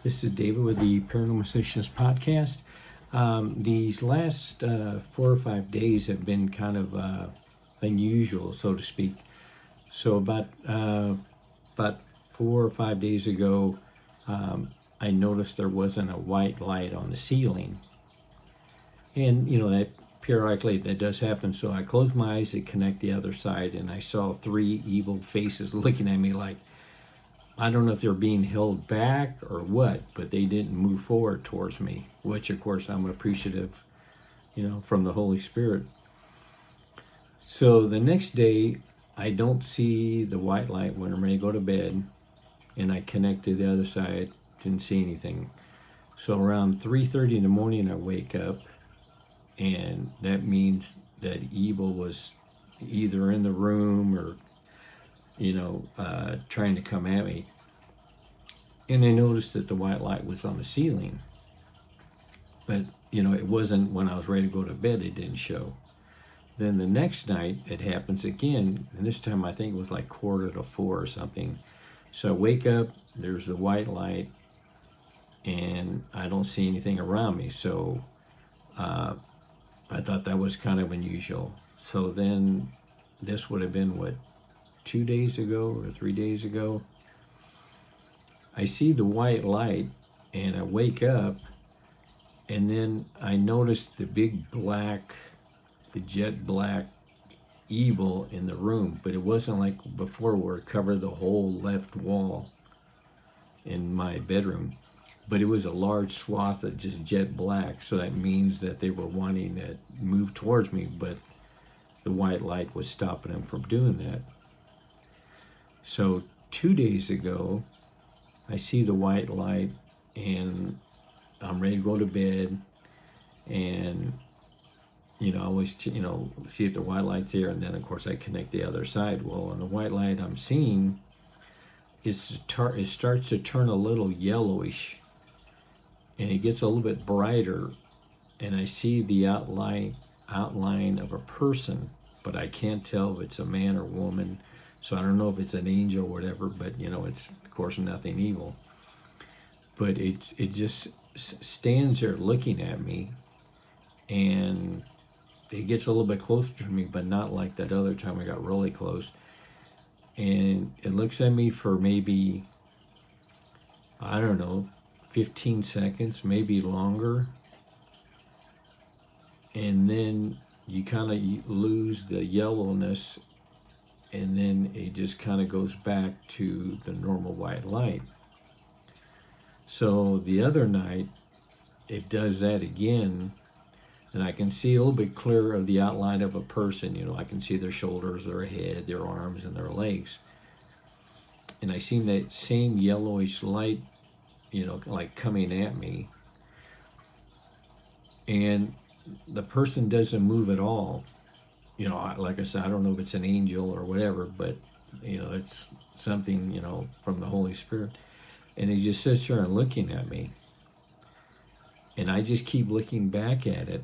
This is David with the Paranormal Associates podcast. These last 4 or 5 days have been kind of unusual, so to speak. So about 4 or 5 days ago, I noticed there wasn't a white light on the ceiling, and that periodically that does happen. So I closed my eyes to connect the other side, and I saw three evil faces looking at me like, I don't know if they're being held back or what, but they didn't move forward towards me, which of course I'm appreciative, from the Holy Spirit. So the next day, I don't see the white light when I'm ready to go to bed, and I connect to the other side, didn't see anything. So around 3:30 in the morning, I wake up, and that means that evil was either in the room or trying to come at me. And I noticed that the white light was on the ceiling. But, it wasn't when I was ready to go to bed, it didn't show. Then the next night, it happens again. And this time I think it was like 3:45 or something. So I wake up, there's the white light, and I don't see anything around me. So I thought that was kind of unusual. So then this would have been, 2 days ago or 3 days ago. I see the white light and I wake up, and then I notice the jet black evil in the room, but it wasn't like before where it covered the whole left wall in my bedroom, but it was a large swath of just jet black. So that means that they were wanting to move towards me, but the white light was stopping them from doing that. So 2 days ago, I see the white light, and I'm ready to go to bed, and I always see if the white light's there, and then of course I connect the other side. Well, on the white light I'm seeing, it starts to turn a little yellowish, and it gets a little bit brighter, and I see the outline of a person, but I can't tell if it's a man or woman. So I don't know if it's an angel or whatever, but it's of course nothing evil. But it just stands there looking at me, and it gets a little bit closer to me, but not like that other time I got really close. And it looks at me for maybe, I don't know, 15 seconds, maybe longer. And then you kind of lose the yellowness, and then it just kind of goes back to the normal white light. So the other night, it does that again, and I can see a little bit clearer of the outline of a person. I can see their shoulders, their head, their arms, and their legs. And I see that same yellowish light, like coming at me. And the person doesn't move at all. Like I said, I don't know if it's an angel or whatever, but it's something from the Holy Spirit. And he just sits there and looking at me, and I just keep looking back at it.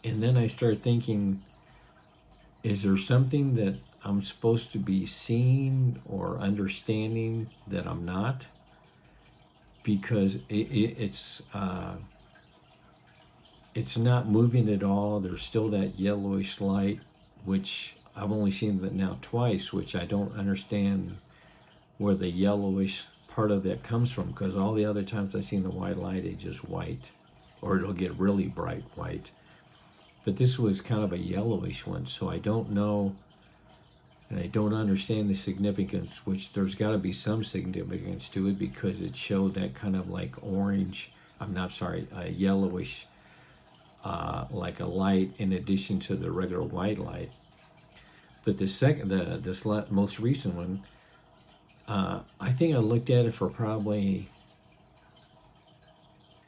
And then I start thinking, is there something that I'm supposed to be seeing or understanding that I'm not? Because it's not moving at all. There's still that yellowish light, which I've only seen that now twice, which I don't understand where the yellowish part of that comes from, because all the other times I've seen the white light, it's just white, or it'll get really bright white. But this was kind of a yellowish one, so I don't know, and I don't understand the significance, which there's got to be some significance to it, because it showed that kind of like orange, a yellowish, like a light in addition to the regular white light. But this most recent one, I think I looked at it for probably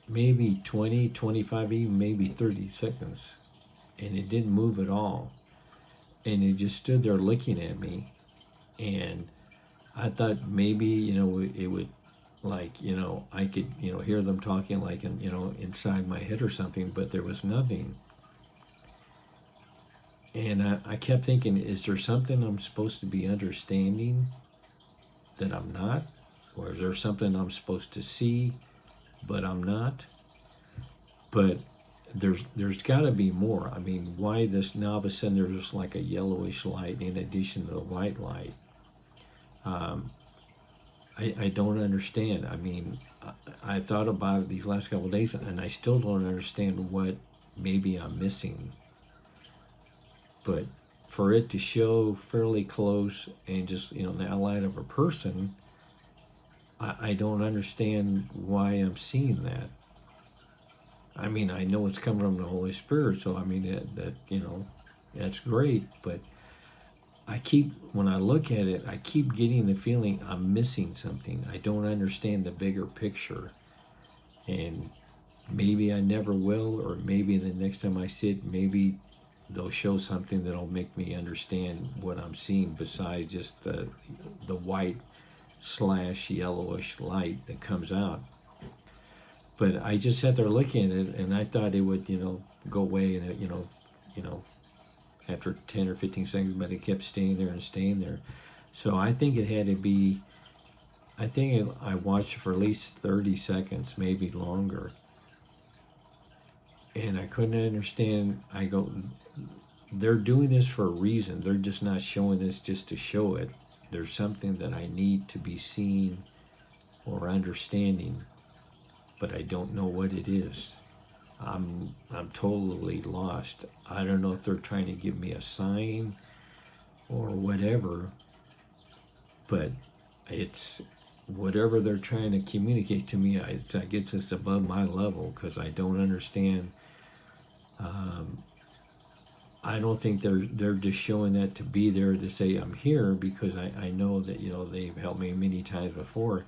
maybe 20, 25, even maybe 30 seconds, and it didn't move at all. And it just stood there looking at me, and I thought maybe, it would, like, I could, hear them talking like, inside my head or something, but there was nothing. And I kept thinking, is there something I'm supposed to be understanding that I'm not? Or is there something I'm supposed to see but I'm not. But there's got to be more. I mean, why this now all of a sudden there's like a yellowish light in addition to the white light? I don't understand. I mean, I thought about it these last couple of days, and I still don't understand what maybe I'm missing. But for it to show fairly close and just, the outline of a person, I don't understand why I'm seeing that. I mean, I know it's coming from the Holy Spirit, so I mean that's great. But when I look at it, I keep getting the feeling I'm missing something. I don't understand the bigger picture, and maybe I never will, or maybe the next time I see it, maybe they'll show something that'll make me understand what I'm seeing besides just the white / yellowish light that comes out. But I just sat there looking at it, and I thought it would, go away, and after 10 or 15 seconds, but it kept staying there and staying there. So I think it had to be. I watched it for at least 30 seconds, maybe longer, and I couldn't understand. I go, they're doing this for a reason. They're just not showing this just to show it. There's something that I need to be seeing or understanding, but I don't know what it is. I'm totally lost. I don't know if they're trying to give me a sign or whatever, but it's whatever they're trying to communicate to me. I guess it's above my level because I don't understand. I don't think they're just showing that to be there to say I'm here, because I know that they've helped me many times before.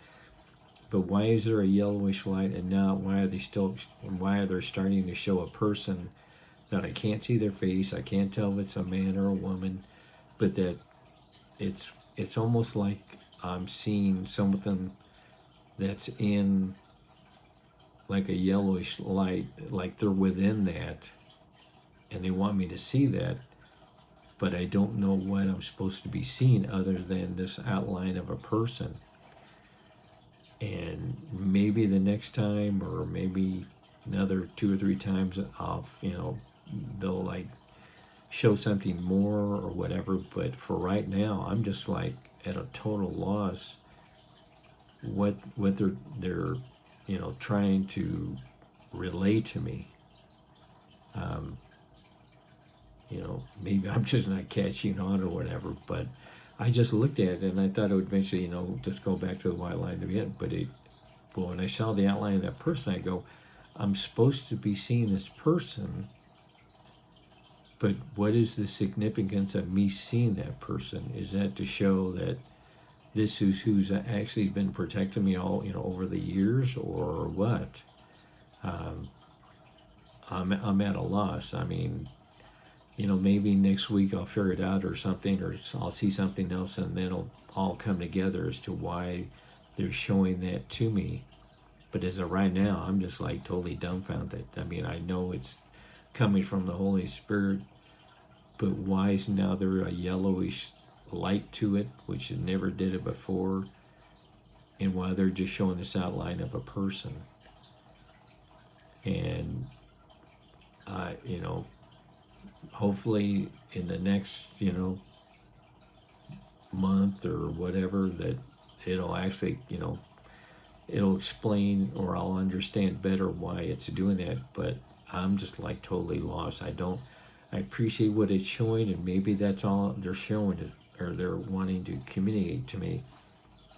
But why is there a yellowish light, and now why are they starting to show a person that I can't see their face, I can't tell if it's a man or a woman, but that it's almost like I'm seeing something that's in like a yellowish light, like they're within that, and they want me to see that, but I don't know what I'm supposed to be seeing other than this outline of a person. And maybe the next time, or maybe another 2 or 3 times, they'll like show something more or whatever. But for right now, I'm just like at a total loss what they're trying to relay to me. Maybe I'm just not catching on or whatever, but I just looked at it and I thought it would eventually, just go back to the white line again. But when I saw the outline of that person, I go, I'm supposed to be seeing this person, but what is the significance of me seeing that person? Is that to show that this is who's actually been protecting me all, over the years, or what? I'm at a loss. I mean, maybe next week I'll figure it out or something, or I'll see something else, and then it'll all come together as to why they're showing that to me. But as of right now, I'm just like totally dumbfounded. I mean, I know it's coming from the Holy Spirit, but why is now there a yellowish light to it, which it never did it before, and why they're just showing this outline of a person? And hopefully in the next month or whatever, that it'll actually it'll explain, or I'll understand better why it's doing that. But I'm just like totally lost. I appreciate what it's showing, and maybe that's all they're showing is, or they're wanting to communicate to me,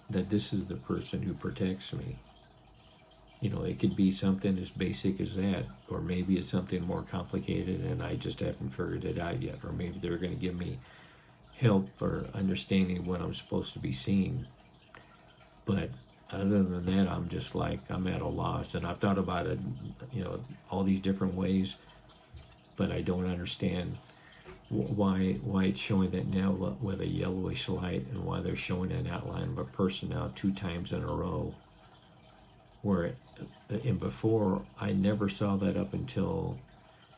that this is the person who protects me. It could be something as basic as that, or maybe it's something more complicated and I just haven't figured it out yet, or maybe they're going to give me help or understanding what I'm supposed to be seeing. But other than that, I'm just like, I'm at a loss, and I've thought about it, all these different ways, but I don't understand why it's showing that now with a yellowish light, and why they're showing an outline of a person now 2 times in a row, where and before I never saw that up until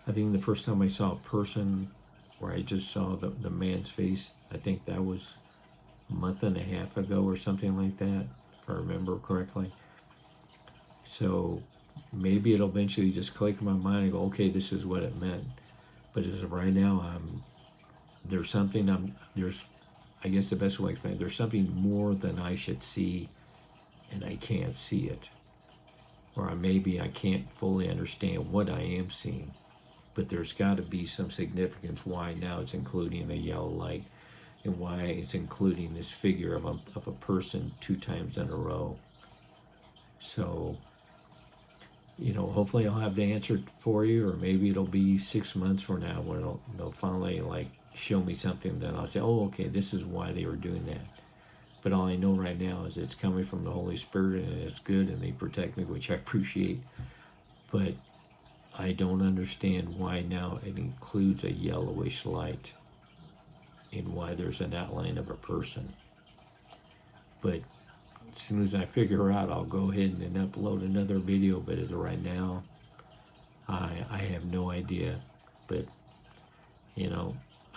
I think the first time I saw a person where I just saw the man's face. I think that was a month and a half ago or something like that, if I remember correctly. So maybe it'll eventually just click in my mind and go, okay, this is what it meant. But as of right now, there's I guess the best way to explain it, there's something more than I should see, and I can't see it. Or maybe I can't fully understand what I am seeing. But there's got to be some significance why now it's including the yellow light, and why it's including this figure of a person 2 times in a row. So, hopefully I'll have the answer for you, or maybe it'll be 6 months from now when they'll finally show me something that I'll say, oh, okay, this is why they were doing that. But all I know right now is it's coming from the Holy Spirit, and it's good, and they protect me, which I appreciate. But I don't understand why now it includes a yellowish light, and why there's an outline of a person. But as soon as I figure her out, I'll go ahead and then upload another video. But as of right now, I have no idea. But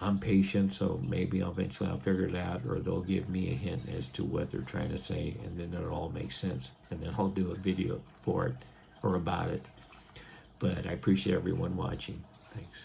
I'm patient, so maybe eventually I'll figure it out, or they'll give me a hint as to what they're trying to say, and then it'll all make sense, and then I'll do a video for it or about it. But I appreciate everyone watching. Thanks.